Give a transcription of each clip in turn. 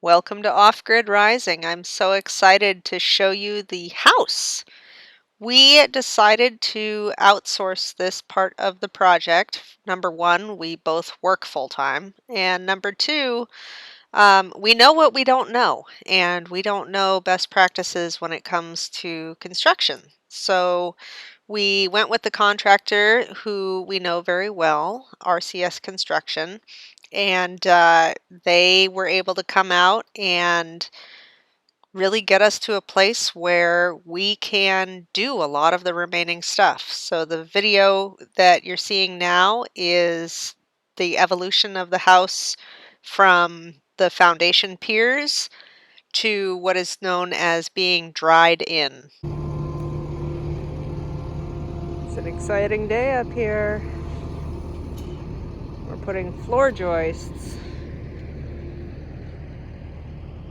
Welcome to Off Grid Rising. I'm so excited to show you the house. We decided to outsource this part of the project. Number one, we both work full time. And number two, we know what we don't know, and we don't know best practices when it comes to construction. So we went with the contractor who we know very well, RCS Construction, and they were able to come out and really get us to a place where we can do a lot of the remaining stuff. So the video that you're seeing now is the evolution of the house from the foundation piers to what is known as being dried in. It's an exciting day up here. We're putting floor joists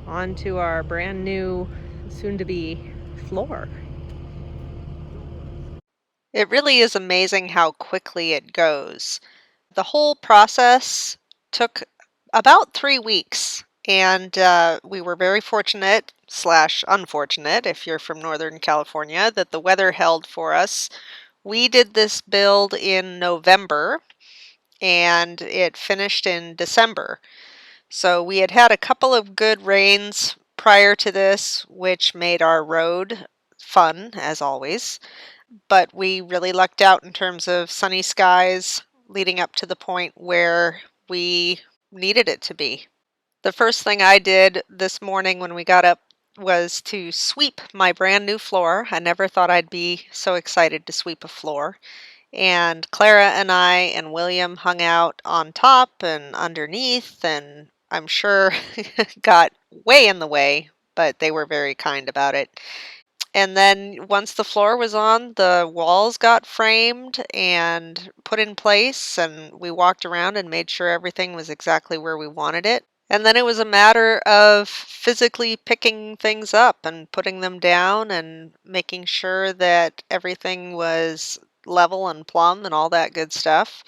onto our brand new, soon-to-be floor. It really is amazing how quickly it goes. The whole process took about 3 weeks, and we were very fortunate slash unfortunate, if you're from Northern California, that the weather held for us. We did this build in November, and it finished in December. So we had had a couple of good rains prior to this, which made our road fun, as always. But we really lucked out in terms of sunny skies leading up to the point where we needed it to be. The first thing I did this morning when we got up was to sweep my brand new floor. I never thought I'd be so excited to sweep a floor. And Clara and I and William hung out on top and underneath, and I'm sure got way in the way, but they were very kind about it. And then once the floor was on, the walls got framed and put in place, and we walked around and made sure everything was exactly where we wanted it. And then it was a matter of physically picking things up and putting them down and making sure that everything was level and plumb and all that good stuff.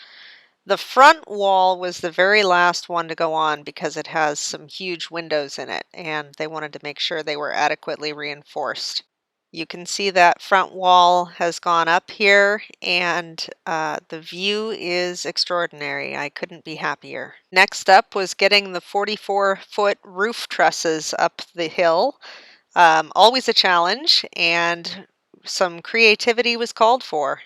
The front wall was the very last one to go on because it has some huge windows in it, and they wanted to make sure they were adequately reinforced. You can see that front wall has gone up here, and the view is extraordinary. I couldn't be happier. Next up was getting the 44-foot roof trusses up the hill. Always a challenge, and some creativity was called for.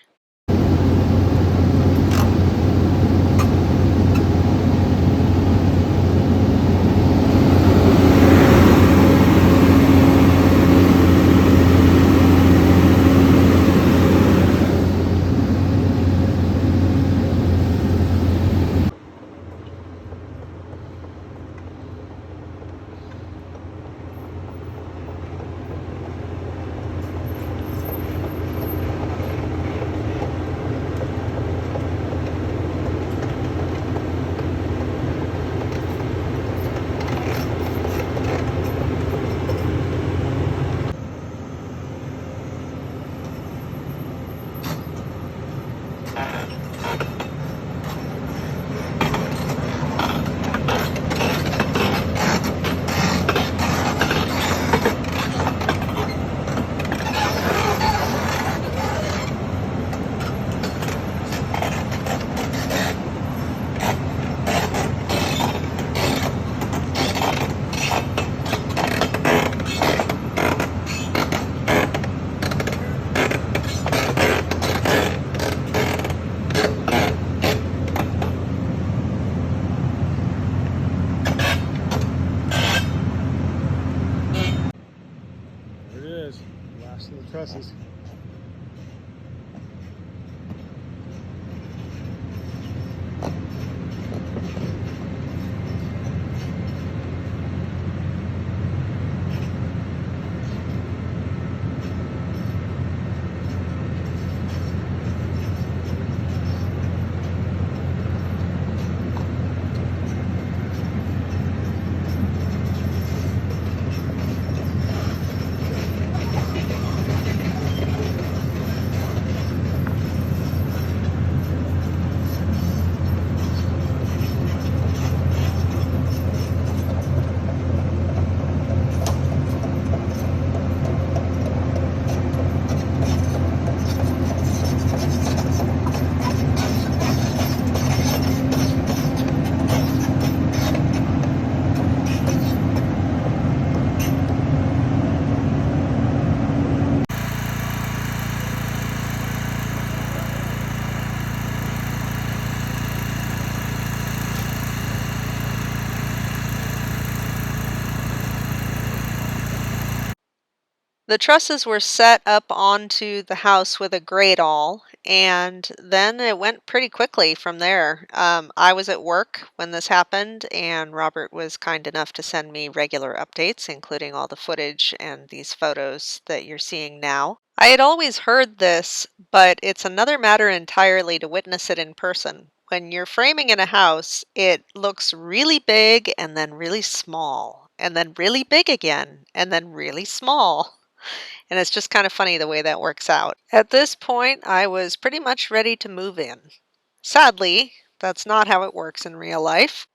Last of the trusses. The trusses were set up onto the house with a grate awl, and then it went pretty quickly from there. I was at work when this happened, and Robert was kind enough to send me regular updates, including all the footage and these photos that you're seeing now. I had always heard this, but it's another matter entirely to witness it in person. When you're framing in a house, it looks really big and then really small, and then really big again, and then really small. And it's just kind of funny the way that works out. At this point, I was pretty much ready to move in. Sadly, that's not how it works in real life.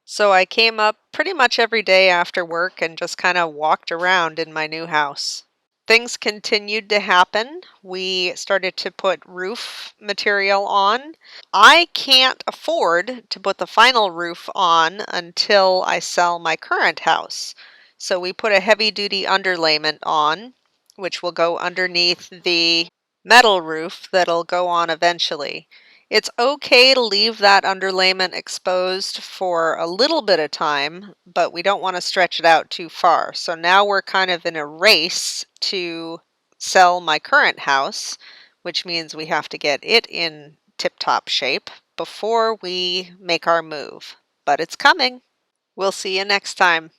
So I came up pretty much every day after work and just kind of walked around in my new house. Things continued to happen. We started to put roof material on. I can't afford to put the final roof on until I sell my current house. So we put a heavy duty underlayment on, which will go underneath the metal roof that'll go on eventually. It's okay to leave that underlayment exposed for a little bit of time, but we don't want to stretch it out too far. So now we're kind of in a race to sell my current house, which means we have to get it in tip-top shape before we make our move. But it's coming. We'll see you next time.